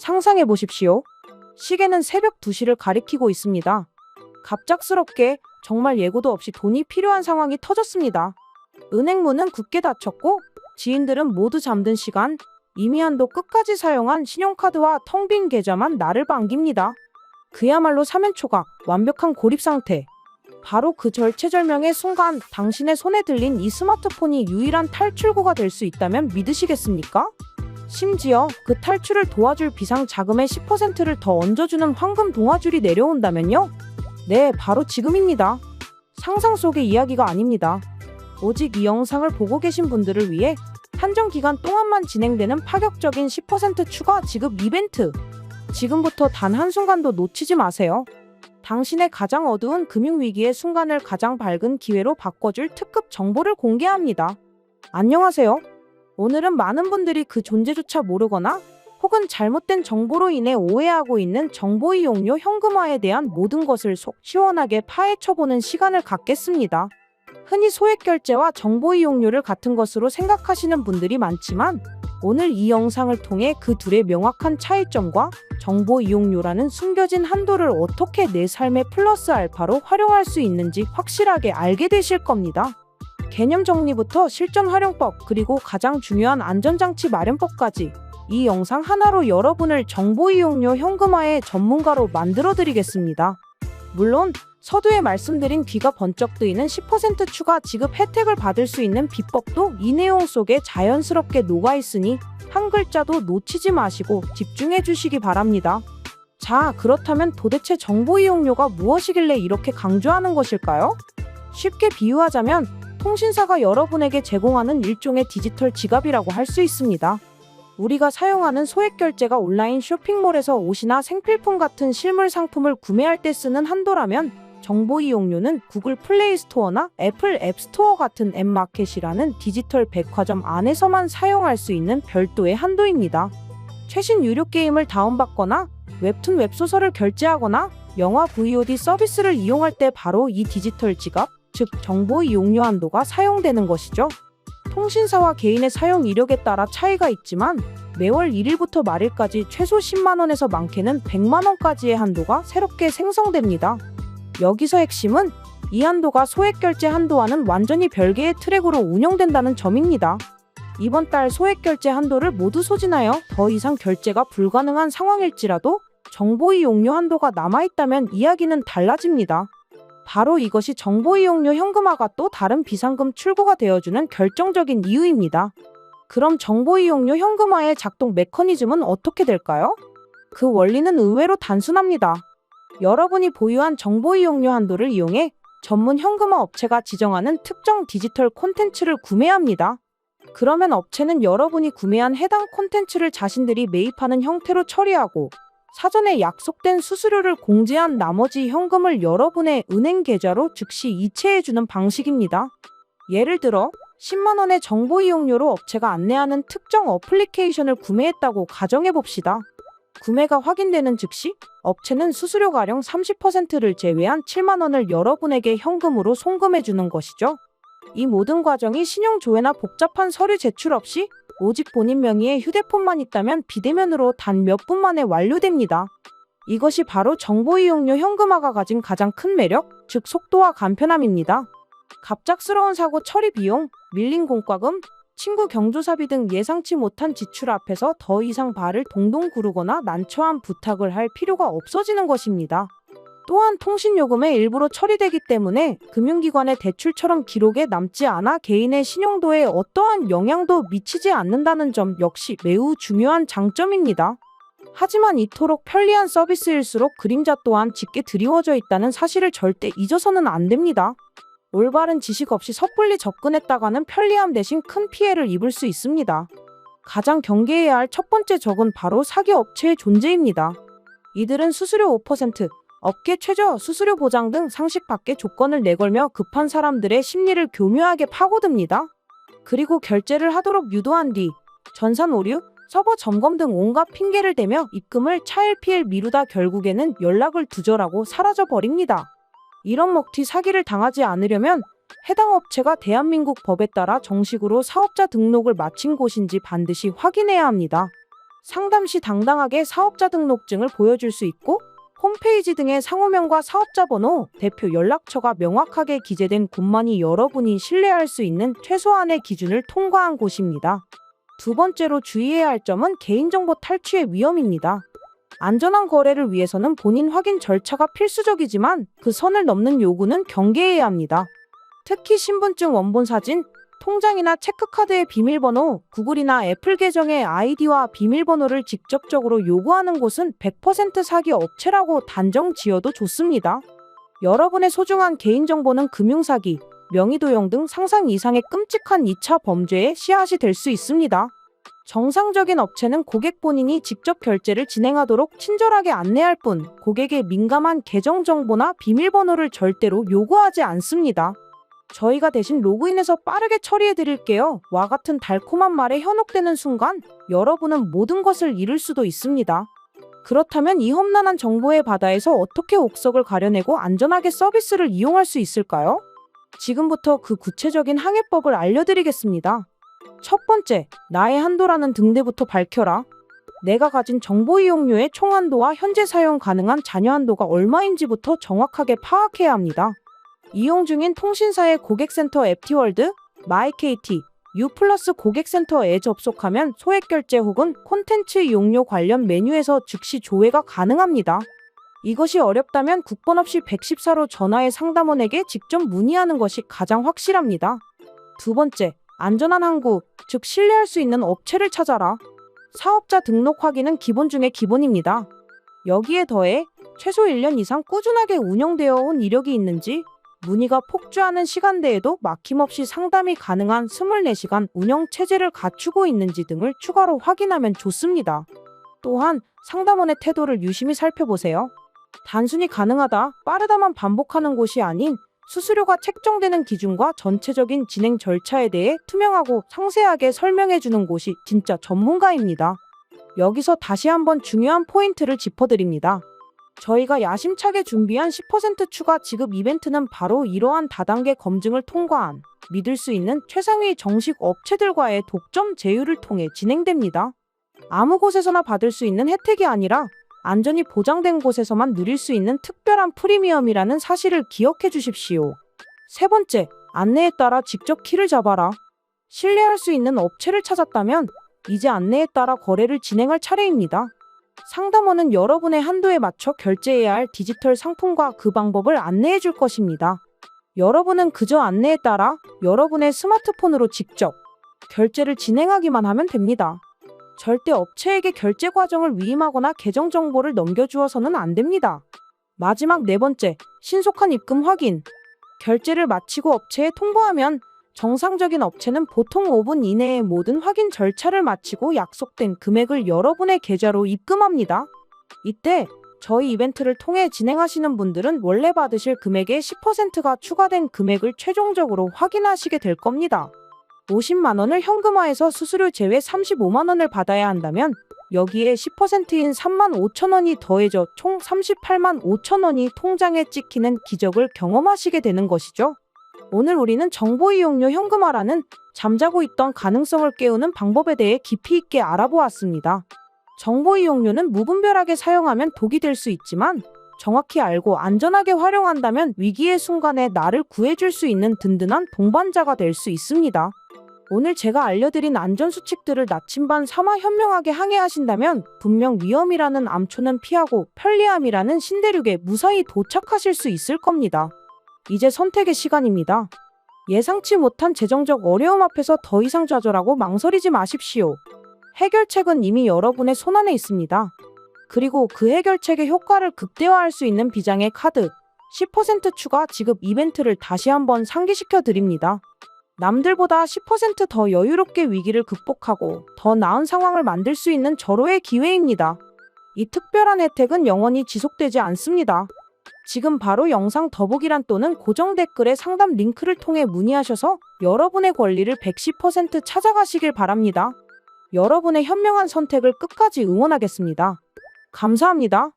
상상해 보십시오. 시계는 새벽 2시를 가리키고 있습니다. 갑작스럽게 정말 예고도 없이 돈이 필요한 상황이 터졌습니다. 은행 문은 굳게 닫혔고 지인들은 모두 잠든 시간, 이미 한도 끝까지 사용한 신용카드와 텅 빈 계좌만 나를 반깁니다. 그야말로 사면초가 완벽한 고립 상태. 바로 그 절체절명의 순간 당신의 손에 들린 이 스마트폰이 유일한 탈출구가 될 수 있다면 믿으시겠습니까? 심지어 그 탈출을 도와줄 비상자금의 10%를 더 얹어주는 황금 동화줄이 내려온다면요? 네, 바로 지금입니다. 상상 속의 이야기가 아닙니다. 오직 이 영상을 보고 계신 분들을 위해 한정 기간 동안만 진행되는 파격적인 10% 추가 지급 이벤트. 지금부터 단 한순간도 놓치지 마세요. 당신의 가장 어두운 금융위기의 순간을 가장 밝은 기회로 바꿔줄 특급 정보를 공개합니다. 안녕하세요. 오늘은 많은 분들이 그 존재조차 모르거나 혹은 잘못된 정보로 인해 오해하고 있는 정보 이용료 현금화에 대한 모든 것을 속 시원하게 파헤쳐보는 시간을 갖겠습니다. 흔히 소액결제와 정보 이용료를 같은 것으로 생각하시는 분들이 많지만 오늘 이 영상을 통해 그 둘의 명확한 차이점과 정보 이용료라는 숨겨진 한도를 어떻게 내 삶의 플러스 알파로 활용할 수 있는지 확실하게 알게 되실 겁니다. 개념 정리부터 실전 활용법 그리고 가장 중요한 안전장치 마련법까지 이 영상 하나로 여러분을 정보 이용료 현금화의 전문가로 만들어 드리겠습니다. 물론 서두에 말씀드린 귀가 번쩍 뜨이는 10% 추가 지급 혜택을 받을 수 있는 비법도 이 내용 속에 자연스럽게 녹아있으니 한 글자도 놓치지 마시고 집중해 주시기 바랍니다. 자, 그렇다면 도대체 정보 이용료가 무엇이길래 이렇게 강조하는 것일까요? 쉽게 비유하자면 통신사가 여러분에게 제공하는 일종의 디지털 지갑이라고 할 수 있습니다. 우리가 사용하는 소액결제가 온라인 쇼핑몰에서 옷이나 생필품 같은 실물 상품을 구매할 때 쓰는 한도라면 정보 이용료는 구글 플레이 스토어나 애플 앱 스토어 같은 앱마켓이라는 디지털 백화점 안에서만 사용할 수 있는 별도의 한도입니다. 최신 유료 게임을 다운받거나 웹툰 웹소설을 결제하거나 영화 VOD 서비스를 이용할 때 바로 이 디지털 지갑, 즉 정보 이용료 한도가 사용되는 것이죠. 통신사와 개인의 사용 이력에 따라 차이가 있지만 매월 1일부터 말일까지 최소 10만원에서 많게는 100만원까지의 한도가 새롭게 생성됩니다. 여기서 핵심은 이 한도가 소액결제 한도와는 완전히 별개의 트랙으로 운영된다는 점입니다. 이번 달 소액결제 한도를 모두 소진하여 더 이상 결제가 불가능한 상황일지라도 정보 이용료 한도가 남아있다면 이야기는 달라집니다. 바로 이것이 정보 이용료 현금화가 또 다른 비상금 출구가 되어주는 결정적인 이유입니다. 그럼 정보 이용료 현금화의 작동 메커니즘은 어떻게 될까요? 그 원리는 의외로 단순합니다. 여러분이 보유한 정보 이용료 한도를 이용해 전문 현금화 업체가 지정하는 특정 디지털 콘텐츠를 구매합니다. 그러면 업체는 여러분이 구매한 해당 콘텐츠를 자신들이 매입하는 형태로 처리하고 사전에 약속된 수수료를 공제한 나머지 현금을 여러분의 은행 계좌로 즉시 이체해주는 방식입니다. 예를 들어 10만원의 정보 이용료로 업체가 안내하는 특정 어플리케이션을 구매했다고 가정해봅시다. 구매가 확인되는 즉시 업체는 수수료 가령 30%를 제외한 7만원을 여러분에게 현금으로 송금해주는 것이죠. 이 모든 과정이 신용조회나 복잡한 서류 제출 없이 오직 본인 명의의 휴대폰만 있다면 비대면으로 단 몇 분 만에 완료됩니다. 이것이 바로 정보 이용료 현금화가 가진 가장 큰 매력, 즉 속도와 간편함입니다. 갑작스러운 사고 처리 비용, 밀린 공과금, 친구 경조사비 등 예상치 못한 지출 앞에서 더 이상 발을 동동 구르거나 난처한 부탁을 할 필요가 없어지는 것입니다. 또한 통신요금의 일부로 처리되기 때문에 금융기관의 대출처럼 기록에 남지 않아 개인의 신용도에 어떠한 영향도 미치지 않는다는 점 역시 매우 중요한 장점입니다. 하지만 이토록 편리한 서비스일수록 그림자 또한 짙게 드리워져 있다는 사실을 절대 잊어서는 안 됩니다. 올바른 지식 없이 섣불리 접근했다가는 편리함 대신 큰 피해를 입을 수 있습니다. 가장 경계해야 할 첫 번째 적은 바로 사기 업체의 존재입니다. 이들은 수수료 5%, 업계 최저 수수료 보장 등 상식 밖의 조건을 내걸며 급한 사람들의 심리를 교묘하게 파고듭니다. 그리고 결제를 하도록 유도한 뒤 전산 오류, 서버 점검 등 온갖 핑계를 대며 입금을 차일피일 미루다 결국에는 연락을 두절하고 사라져버립니다. 이런 먹튀 사기를 당하지 않으려면 해당 업체가 대한민국 법에 따라 정식으로 사업자 등록을 마친 곳인지 반드시 확인해야 합니다. 상담 시 당당하게 사업자 등록증을 보여줄 수 있고 홈페이지 등의 상호명과 사업자 번호, 대표 연락처가 명확하게 기재된 곳만이 여러분이 신뢰할 수 있는 최소한의 기준을 통과한 곳입니다. 두 번째로 주의해야 할 점은 개인정보 탈취의 위험입니다. 안전한 거래를 위해서는 본인 확인 절차가 필수적이지만 그 선을 넘는 요구는 경계해야 합니다. 특히 신분증 원본 사진, 통장이나 체크카드의 비밀번호, 구글이나 애플 계정의 아이디와 비밀번호를 직접적으로 요구하는 곳은 100% 사기 업체라고 단정 지어도 좋습니다. 여러분의 소중한 개인정보는 금융사기, 명의도용 등 상상 이상의 끔찍한 2차 범죄의 씨앗이 될 수 있습니다. 정상적인 업체는 고객 본인이 직접 결제를 진행하도록 친절하게 안내할 뿐 고객의 민감한 계정 정보나 비밀번호를 절대로 요구하지 않습니다. 저희가 대신 로그인해서 빠르게 처리해 드릴게요. 와 같은 달콤한 말에 현혹되는 순간 여러분은 모든 것을 잃을 수도 있습니다. 그렇다면 이 험난한 정보의 바다에서 어떻게 옥석을 가려내고 안전하게 서비스를 이용할 수 있을까요? 지금부터 그 구체적인 항해법을 알려드리겠습니다. 첫 번째, 나의 한도라는 등대부터 밝혀라. 내가 가진 정보 이용료의 총 한도와 현재 사용 가능한 잔여 한도가 얼마인지부터 정확하게 파악해야 합니다. 이용 중인 통신사의 고객센터 앱티월드, 마이KT, U+ 고객센터에 접속하면 소액 결제 혹은 콘텐츠 이용료 관련 메뉴에서 즉시 조회가 가능합니다. 이것이 어렵다면 국번 없이 114로 전화해 상담원에게 직접 문의하는 것이 가장 확실합니다. 두 번째, 안전한 항구, 즉 신뢰할 수 있는 업체를 찾아라. 사업자 등록 확인은 기본 중의 기본입니다. 여기에 더해 최소 1년 이상 꾸준하게 운영되어 온 이력이 있는지, 문의가 폭주하는 시간대에도 막힘없이 상담이 가능한 24시간 운영 체제를 갖추고 있는지 등을 추가로 확인하면 좋습니다. 또한 상담원의 태도를 유심히 살펴보세요. 단순히 가능하다, 빠르다만 반복하는 곳이 아닌 수수료가 책정되는 기준과 전체적인 진행 절차에 대해 투명하고 상세하게 설명해주는 곳이 진짜 전문가입니다. 여기서 다시 한번 중요한 포인트를 짚어드립니다. 저희가 야심차게 준비한 10% 추가 지급 이벤트는 바로 이러한 다단계 검증을 통과한 믿을 수 있는 최상위 정식 업체들과의 독점 제휴를 통해 진행됩니다. 아무 곳에서나 받을 수 있는 혜택이 아니라 안전이 보장된 곳에서만 누릴 수 있는 특별한 프리미엄이라는 사실을 기억해 주십시오. 세 번째, 안내에 따라 직접 키를 잡아라. 신뢰할 수 있는 업체를 찾았다면 이제 안내에 따라 거래를 진행할 차례입니다. 상담원은 여러분의 한도에 맞춰 결제해야 할 디지털 상품과 그 방법을 안내해 줄 것입니다. 여러분은 그저 안내에 따라 여러분의 스마트폰으로 직접 결제를 진행하기만 하면 됩니다. 절대 업체에게 결제 과정을 위임하거나 계정 정보를 넘겨주어서는 안 됩니다. 마지막 네 번째, 신속한 입금 확인. 결제를 마치고 업체에 통보하면 정상적인 업체는 보통 5분 이내에 모든 확인 절차를 마치고 약속된 금액을 여러분의 계좌로 입금합니다. 이때 저희 이벤트를 통해 진행하시는 분들은 원래 받으실 금액의 10%가 추가된 금액을 최종적으로 확인하시게 될 겁니다. 50만 원을 현금화해서 수수료 제외 35만 원을 받아야 한다면 여기에 10%인 3만 5천 원이 더해져 총 38만 5천 원이 통장에 찍히는 기적을 경험하시게 되는 것이죠. 오늘 우리는 정보 이용료 현금화라는 잠자고 있던 가능성을 깨우는 방법에 대해 깊이 있게 알아보았습니다. 정보 이용료는 무분별하게 사용하면 독이 될 수 있지만 정확히 알고 안전하게 활용한다면 위기의 순간에 나를 구해줄 수 있는 든든한 동반자가 될 수 있습니다. 오늘 제가 알려드린 안전수칙들을 나침반 삼아 현명하게 항해하신다면 분명 위험이라는 암초는 피하고 편리함이라는 신대륙에 무사히 도착하실 수 있을 겁니다. 이제 선택의 시간입니다. 예상치 못한 재정적 어려움 앞에서 더 이상 좌절하고 망설이지 마십시오. 해결책은 이미 여러분의 손안에 있습니다. 그리고 그 해결책의 효과를 극대화할 수 있는 비장의 카드 10% 추가 지급 이벤트를 다시 한번 상기시켜 드립니다. 남들보다 10% 더 여유롭게 위기를 극복하고 더 나은 상황을 만들 수 있는 절호의 기회입니다. 이 특별한 혜택은 영원히 지속되지 않습니다. 지금 바로 영상 더보기란 또는 고정 댓글의 상담 링크를 통해 문의하셔서 여러분의 권리를 110% 찾아가시길 바랍니다. 여러분의 현명한 선택을 끝까지 응원하겠습니다. 감사합니다.